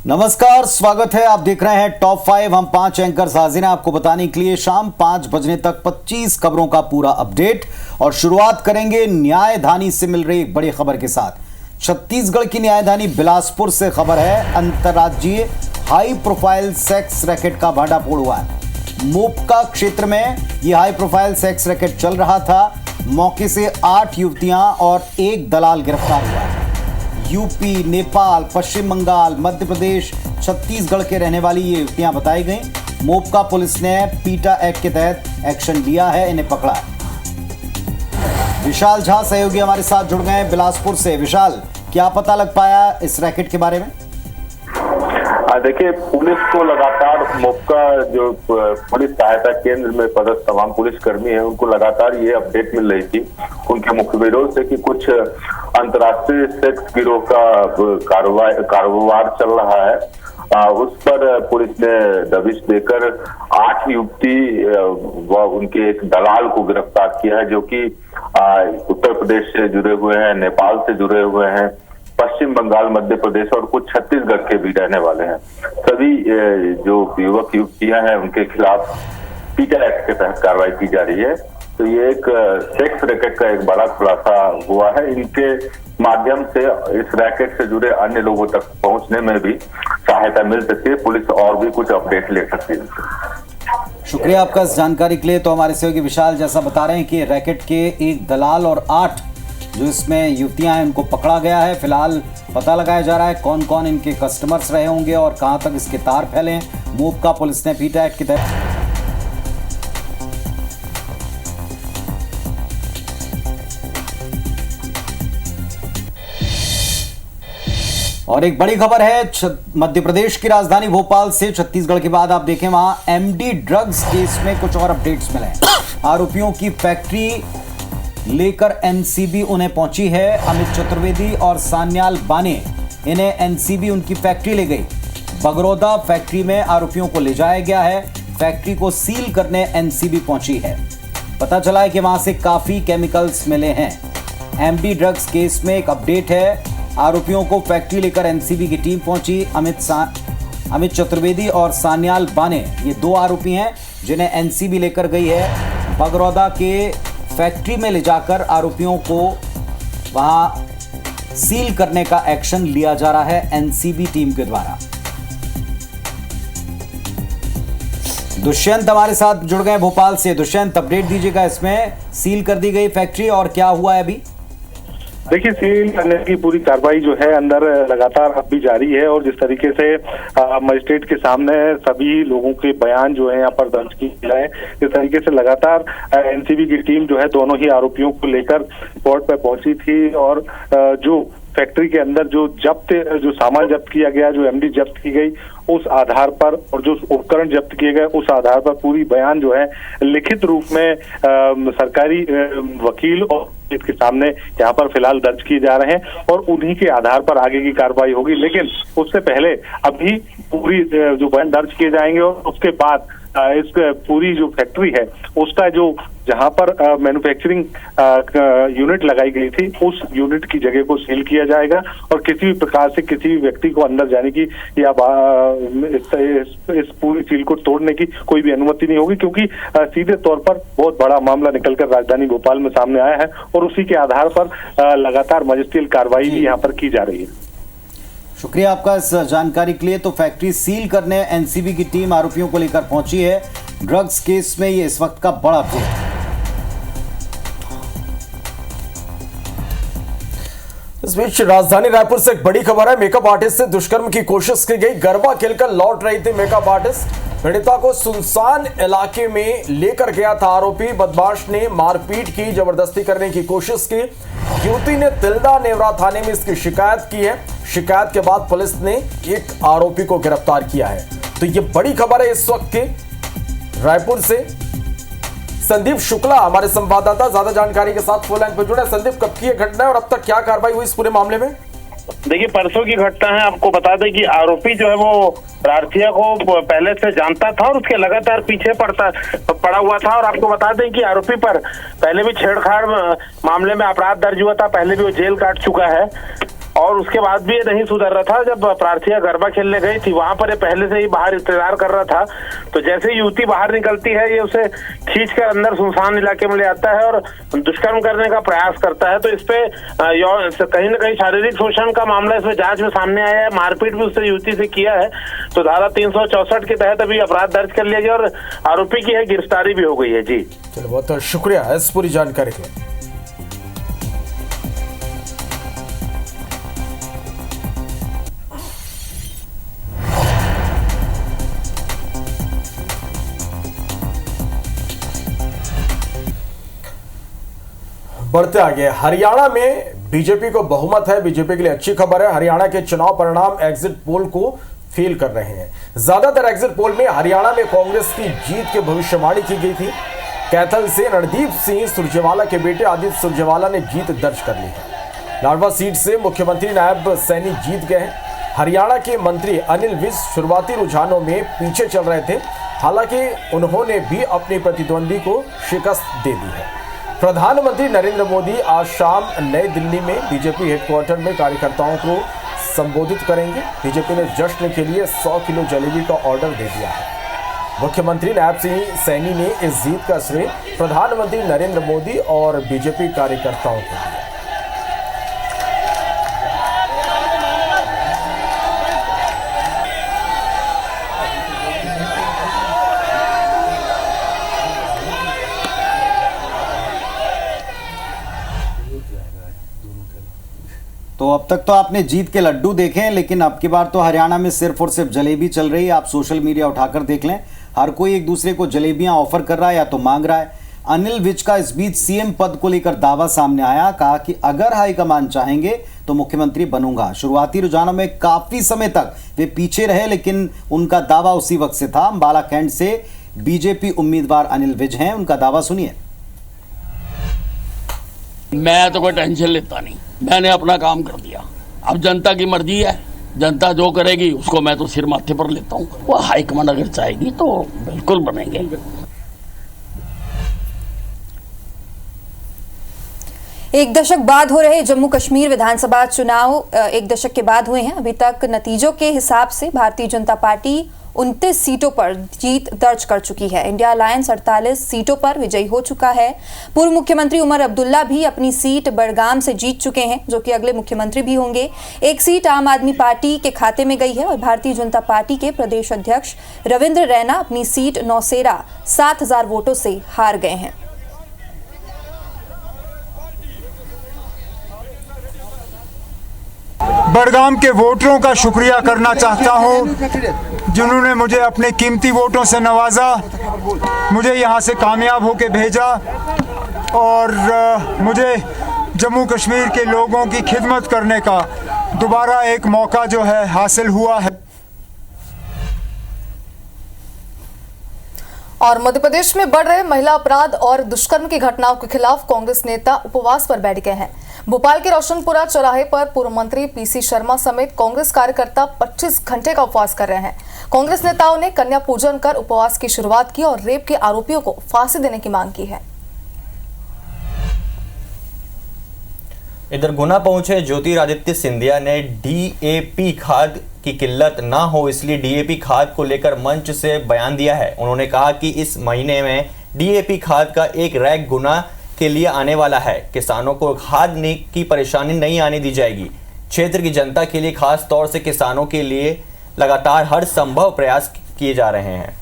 नमस्कार, स्वागत है। आप देख रहे हैं टॉप 5। हम 5 एंकर्स हाजिर हैं आपको बताने के लिए शाम 5 बजने तक 25 खबरों का पूरा अपडेट। और शुरुआत करेंगे न्यायधानी से मिल रही एक बड़ी खबर के साथ। छत्तीसगढ़ की न्यायधानी बिलासपुर से खबर है, अंतर्राज्यीय हाई प्रोफाइल सेक्स रैकेट का भांडाफोड़ हुआ है। मोपका क्षेत्र में यह हाई प्रोफाइल सेक्स रैकेट चल रहा था। मौके से 8 युवतियां और एक दलाल गिरफ्तार हुआ है। यूपी, नेपाल, पश्चिम बंगाल, मध्य प्रदेश, छत्तीसगढ़ के रहने वाली ये युवतियां बताई गई। मोपका पुलिस ने पीटा एक्ट के तहत एक्शन लिया है, इन्हें पकड़ा है। विशाल झा सहयोगी हमारे साथ जुड़ गए हैं बिलासपुर से। विशाल, क्या पता लग पाया इस रैकेट के बारे में? देखिए, पुलिस को लगातार मोपका जो पुलिस सहायता केंद्र में पदस्थ तमाम पुलिस कर्मी हैं, उनको लगातार ये अपडेट मिल रही थी उनके मुखबिरों से कि कुछ अंतर्राष्ट्रीय सेक्स गिरोह का कारोबार चल रहा है। उस पर पुलिस ने दबिश देकर 8 युवती व उनके एक दलाल को गिरफ्तार किया है, जो कि उत्तर प्रदेश से जुड़े हुए हैं, नेपाल से जुड़े हुए हैं, पश्चिम बंगाल, मध्य प्रदेश और कुछ छत्तीसगढ़ के भी रहने वाले हैं। सभी जो युवक युवतियां हैं उनके खिलाफ पीटा एक्ट के तहत कार्रवाई की जा रही है। तो ये एक सेक्स रैकेट का एक बड़ा खुलासा हुआ है। इनके माध्यम से इस रैकेट से जुड़े अन्य लोगों तक पहुंचने में भी सहायता मिल सकती है। पुलिस और भी कुछ अपडेट ले सकती है। शुक्रिया आपका इस जानकारी के लिए। तो हमारे सहयोगी विशाल जैसा बता रहे हैं कि रैकेट के एक दलाल और 8 जो इसमें युवतियां हैं उनको पकड़ा गया है। फिलहाल पता लगाया जा रहा है कौन कौन इनके कस्टमर्स रहे होंगे और कहां तक इसके तार फैले हैं। मोपका पुलिस ने पीटा एक्ट के तहत। और एक बड़ी खबर है मध्य प्रदेश की राजधानी भोपाल से। छत्तीसगढ़ के बाद आप देखें वहां एमडी ड्रग्स केस में कुछ और अपडेट्स मिले हैं। आरोपियों की फैक्ट्री लेकर एनसीबी उन्हें पहुंची है। अमित चतुर्वेदी और सान्याल बाने, इन्हें एनसीबी उनकी फैक्ट्री ले गई। बगरौदा फैक्ट्री में आरोपियों को ले जाया गया है। फैक्ट्री को सील करने एनसीबी पहुंची है। पता चला है कि वहां से काफी केमिकल्स मिले हैं। एमडी ड्रग्स केस में एक अपडेट है। आरोपियों को फैक्ट्री लेकर एनसीबी की टीम पहुंची। अमित चतुर्वेदी और सान्याल बाने, ये 2 आरोपी हैं जिन्हें एनसीबी लेकर गई है। बगरौदा के फैक्ट्री में ले जाकर आरोपियों को वहां सील करने का एक्शन लिया जा रहा है एनसीबी टीम के द्वारा। दुष्यंत हमारे साथ जुड़ गए भोपाल से। दुष्यंत, अपडेट दीजिएगा, इसमें सील कर दी गई फैक्ट्री और क्या हुआ है अभी? देखिए, सील करने की पूरी कार्रवाई जो है अंदर लगातार अब भी जारी है। और जिस तरीके से मजिस्ट्रेट के सामने सभी लोगों के बयान जो है यहाँ पर दर्ज किए गए, इस तरीके से लगातार एनसीबी की टीम जो है दोनों ही आरोपियों को लेकर स्पॉट पर पहुंची थी। और जो फैक्ट्री के अंदर जो सामान जब्त किया गया, जो एमडी जब्त की गई, उस आधार पर और जो उपकरण जब्त किए गए उस आधार पर पूरी बयान जो है लिखित रूप में सरकारी वकील और के सामने यहाँ पर फिलहाल दर्ज किए जा रहे हैं और उन्हीं के आधार पर आगे की कार्रवाई होगी। लेकिन उससे पहले अभी पूरी जो बयान दर्ज किए जाएंगे और उसके बाद इस पूरी जो फैक्ट्री है उसका जो जहां पर मैन्युफैक्चरिंग यूनिट लगाई गई थी, उस यूनिट की जगह को सील किया जाएगा और किसी भी प्रकार से किसी भी व्यक्ति को अंदर जाने की या इस पूरी सील को तोड़ने की कोई भी अनुमति नहीं होगी, क्योंकि सीधे तौर पर बहुत बड़ा मामला निकलकर राजधानी भोपाल में सामने आया है और उसी के आधार पर लगातार मजिस्ट्रियल कार्रवाई भी यहाँ पर की जा रही है। शुक्रिया आपका इस जानकारी के लिए। तो फैक्ट्री सील करने एनसीबी की टीम आरोपियों को लेकर पहुंची है। ड्रग्स केस में ये इस वक्त का बड़ा अपडेट। इस बीच राजधानी रायपुर से एक बड़ी खबर है। मेकअप आर्टिस्ट से दुष्कर्म की कोशिश की गई। गरबा खेलकर लौट रही थी मेकअप आर्टिस्ट। पीड़िता को सुनसान इलाके में लेकर गया था आरोपी। बदमाश ने मारपीट की, जबरदस्ती करने की कोशिश की। युवती ने तिल्दा नेवरा थाने में इसकी शिकायत की है। शिकायत के बाद पुलिस ने एक आरोपी को गिरफ्तार किया है। तो ये बड़ी खबर है इस वक्त के रायपुर से। संदीप शुक्ला हमारे संवाददाता ज्यादा जानकारी के साथ फोन लाइन पर जुड़े। संदीप, कब की ये घटना है और अब तक क्या कार्रवाई हुई इस पूरे मामले में? देखिए, परसों की घटना है। आपको बता दें कि आरोपी जो है वो प्रार्थिया को पहले से जानता था और उसके लगातार पीछे पड़ा हुआ था। और आपको बता दें कि आरोपी पर पहले भी छेड़छाड़ मामले में अपराध दर्ज हुआ था, पहले भी वो जेल काट चुका है। और उसके बाद भी ये नहीं सुधर रहा था। जब प्रार्थियां गरबा खेलने गई थी वहां पर ये पहले से ही बाहर इंतजार कर रहा था, तो जैसे ही युवती बाहर निकलती है ये उसे खींच कर अंदर सुनसान इलाके में ले आता है और दुष्कर्म करने का प्रयास करता है। तो इस पे कहीं ना कहीं शारीरिक शोषण का मामला इसमें जांच में सामने आया है, मारपीट भी उससे युवती से किया है। तो धारा 364 के तहत अभी अपराध दर्ज कर लिया गया और आरोपी की है गिरफ्तारी भी हो गई है। जी चलो, बहुत शुक्रिया इस पूरी जानकारी के लिए। बढ़ते आगे, हरियाणा में बीजेपी को बहुमत है। बीजेपी के लिए अच्छी खबर है। हरियाणा के चुनाव परिणाम एग्जिट पोल को फेल कर रहे हैं। ज्यादातर एग्जिट पोल में हरियाणा में कांग्रेस की जीत की भविष्यवाणी की गई थी। कैथल से रणदीप सिंह सुरजेवाला के बेटे आदित्य सुरजेवाला ने जीत दर्ज कर ली है। लाडवा सीट से मुख्यमंत्री नायब सैनी जीत गए हैं। हरियाणा के मंत्री अनिल विज शुरुआती रुझानों में पीछे चल रहे थे, हालांकि उन्होंने भी अपने प्रतिद्वंदी को शिकस्त दे दी है। प्रधानमंत्री नरेंद्र मोदी आज शाम नई दिल्ली में बीजेपी हेडक्वार्टर में कार्यकर्ताओं को संबोधित करेंगे। बीजेपी ने जश्न के लिए 100 किलो जलेबी का ऑर्डर दे दिया है। मुख्यमंत्री नायब सिंह सैनी ने इस जीत का श्रेय प्रधानमंत्री नरेंद्र मोदी और बीजेपी कार्यकर्ताओं को दिया। तो अब तक तो आपने जीत के लड्डू देखे हैं, लेकिन अब की बार तो हरियाणा में सिर्फ और सिर्फ जलेबी चल रही है। आप सोशल मीडिया उठाकर देख लें, हर कोई एक दूसरे को जलेबियां ऑफर कर रहा है या तो मांग रहा है। अनिल विज का इस बीच सीएम पद को लेकर दावा सामने आया, कहा कि अगर हाईकमान चाहेंगे तो मुख्यमंत्री बनूंगा। शुरुआती रुझानों में काफी समय तक वे पीछे रहे, लेकिन उनका दावा उसी वक्त से था। अंबाला कैंट से बीजेपी उम्मीदवार अनिल विज हैं, उनका दावा सुनिए। मैं तो कोई टेंशन लेता नहीं, मैंने अपना काम कर दिया। अब जनता की मर्जी है, जनता जो करेगी उसको मैं तो सिर माथे पर लेता हूँ। वो हाईकमान अगर चाहेगी तो बिल्कुल बनेंगे। एक दशक बाद हो रहे जम्मू कश्मीर विधानसभा चुनाव एक दशक के बाद हुए हैं। अभी तक नतीजों के हिसाब से भारतीय जनता पार्टी 29 सीटों पर जीत दर्ज कर चुकी है। इंडिया अलायंस 48 सीटों पर विजयी हो चुका है। पूर्व मुख्यमंत्री उमर अब्दुल्ला भी अपनी सीट बड़गाम से जीत चुके हैं, जो कि अगले मुख्यमंत्री भी होंगे। एक सीट आम आदमी पार्टी के खाते में गई है और भारतीय जनता पार्टी के प्रदेश अध्यक्ष रविंद्र रैना अपनी सीट नौसेरा 7000 वोटों से हार गए हैं। बड़गाम के वोटरों का शुक्रिया करना चाहता हूं, जिन्होंने मुझे अपने कीमती वोटों से नवाजा, मुझे यहां से कामयाब होकर भेजा और मुझे जम्मू कश्मीर के लोगों की खिदमत करने का दोबारा एक मौका जो है हासिल हुआ है। और मध्य प्रदेश में बढ़ रहे महिला अपराध और दुष्कर्म की घटनाओं के खिलाफ कांग्रेस नेता उपवास पर बैठ गए हैं। भोपाल के रोशनपुरा चौराहे पर पूर्व मंत्री पीसी शर्मा समेत कांग्रेस कार्यकर्ता 25 घंटे का उपवास कर रहे हैं। कांग्रेस नेताओं ने कन्या पूजन कर उपवास की शुरुआत की और रेप के आरोपियों को फांसी देने की मांग की है। इधर गुना पहुंचे ज्योतिरादित्य सिंधिया ने डीएपी खाद की किल्लत ना हो इसलिए डीएपी खाद को लेकर मंच से बयान दिया है। उन्होंने कहा कि इस महीने में डीएपी खाद का एक रैक गुना के लिए आने वाला है। किसानों को खाद की परेशानी नहीं आने दी जाएगी। क्षेत्र की जनता के लिए खास तौर से किसानों के लिए लगातार हर संभव प्रयास किए जा रहे हैं।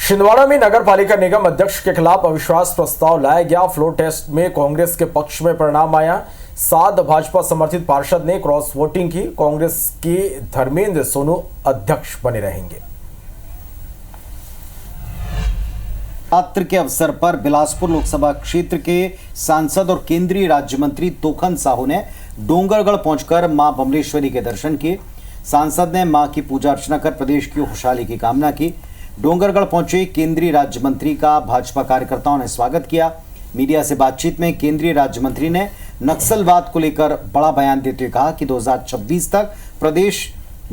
छिंदवाड़ा में नगर पालिका निगम अध्यक्ष के खिलाफ अविश्वास प्रस्ताव लाया गया। फ्लोर टेस्ट में कांग्रेस के पक्ष में परिणाम आया। 7 भाजपा समर्थित पार्षद ने क्रॉस वोटिंग की। कांग्रेस के धर्मेंद्र सोनू अध्यक्ष बने रहेंगे। छात्र के अवसर पर बिलासपुर लोकसभा क्षेत्र के सांसद और केंद्रीय राज्य मंत्री तोखन साहू ने डोंगरगढ़ पहुंचकर मां बमलेश्वरी के दर्शन किए। सांसद ने मां की पूजा अर्चना कर प्रदेश की खुशहाली की कामना की। डोंगरगढ़ पहुंचे केंद्रीय राज्य मंत्री का भाजपा कार्यकर्ताओं ने स्वागत किया। मीडिया से बातचीत में केंद्रीय राज्य मंत्री ने नक्सलवाद को लेकर बड़ा बयान देते हुए कहा कि 2026 तक प्रदेश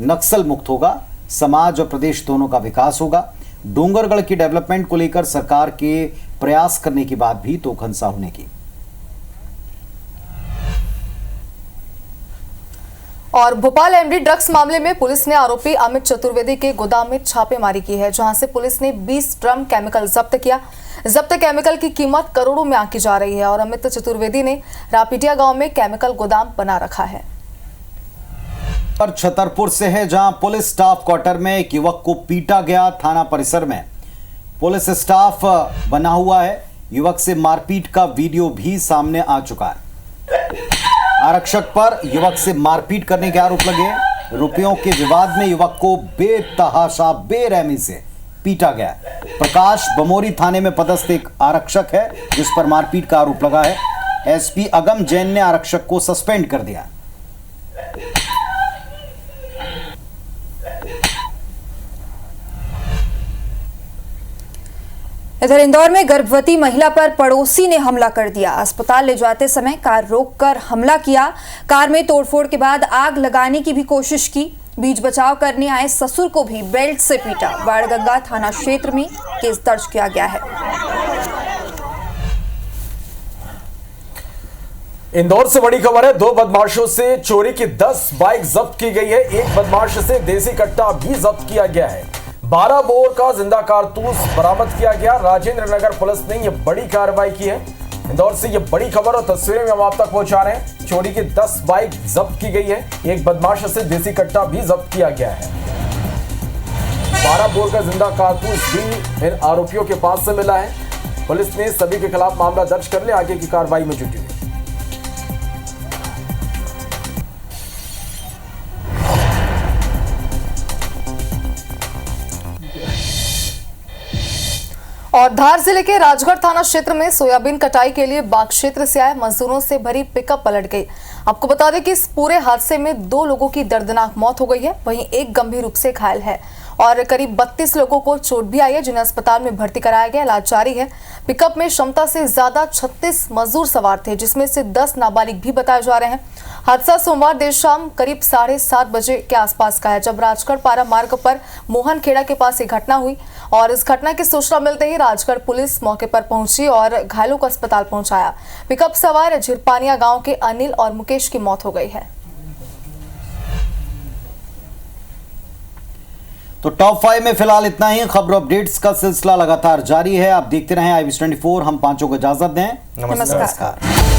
नक्सल मुक्त होगा, समाज और प्रदेश दोनों का विकास होगा। डोंगरगढ़ की डेवलपमेंट को लेकर सरकार के प्रयास करने की बात भी तोखन साहू ने की। और भोपाल एमडी ड्रग्स मामले में पुलिस ने आरोपी अमित चतुर्वेदी के गोदाम में छापेमारी की है, जहां से पुलिस ने 20 ड्रम केमिकल जब्त किया। जब्त केमिकल की कीमत करोड़ों में आंकी जा रही है और अमित चतुर्वेदी ने रापीटिया गांव में केमिकल गोदाम बना रखा है। पर छतरपुर से है, जहां पुलिस स्टाफ क्वार्टर में एक युवक को पीटा गया। थाना परिसर में पुलिस स्टाफ बना हुआ है। युवक से मारपीट का वीडियो भी सामने आ चुका है। आरक्षक पर युवक से मारपीट करने के आरोप लगे। रुपयों के विवाद में युवक को बेतहाशा बेरहमी से पीटा गया। प्रकाश बमोरी थाने में पदस्थ एक आरक्षक है जिस पर मारपीट का आरोप लगा है। एसपी अगम जैन ने आरक्षक को सस्पेंड कर दिया। इधर इंदौर में गर्भवती महिला पर पड़ोसी ने हमला कर दिया। अस्पताल ले जाते समय कार रोककर हमला किया। कार में तोड़फोड़ के बाद आग लगाने की भी कोशिश की। बीच बचाव करने आए ससुर को भी बेल्ट से पीटा। बाणगंगा थाना क्षेत्र में केस दर्ज किया गया है। इंदौर से बड़ी खबर है। 2 बदमाशों से चोरी की 10 बाइक जब्त की गई है। एक बदमाश से देसी कट्टा भी जब्त किया गया है। 12 बोर का जिंदा कारतूस बरामद किया गया। राजेंद्र नगर पुलिस ने यह बड़ी कार्रवाई की है। इंदौर से यह बड़ी खबर और तस्वीरें में हम आप तक पहुंचा रहे हैं। चोरी की 10 बाइक जब्त की गई है। एक बदमाश से देसी कट्टा भी जब्त किया गया है। 12 बोर का जिंदा कारतूस भी इन आरोपियों के पास से मिला है। पुलिस ने सभी के खिलाफ मामला दर्ज कर लिया। आगे की कार्रवाई में जुटी है। और धार जिले के राजगढ़ थाना क्षेत्र में सोयाबीन कटाई के लिए बाग क्षेत्र से आए मजदूरों से भरी पिकअप पलट गई। आपको बता दें कि इस पूरे हादसे में 2 लोगों की दर्दनाक मौत हो गई है, वहीं एक गंभीर रूप से घायल है और करीब 32 लोगों को चोट भी आई है, जिन्हें अस्पताल में भर्ती कराया गया। इलाज जारी है। पिकअप में क्षमता से ज्यादा 36 मजदूर सवार थे, जिसमें से 10 नाबालिग भी बताए जा रहे हैं। हादसा सोमवार देर शाम करीब 7:30 बजे के आसपास का है, जब राजगढ़ पारा मार्ग पर मोहन खेड़ा के पास एक घटना हुई और इस घटना की सूचना मिलते ही राजगढ़ पुलिस मौके पर पहुंची और घायलों को अस्पताल पहुंचाया। पिकअप सवार झिरपानिया गांव के अनिल और मुकेश की मौत हो गई है। तो टॉप 5 में फिलहाल इतना ही। खबर अपडेट्स का सिलसिला लगातार जारी है। आप देखते रहें IBS 24। हम पांचों को इजाजत दें। नमस्कार।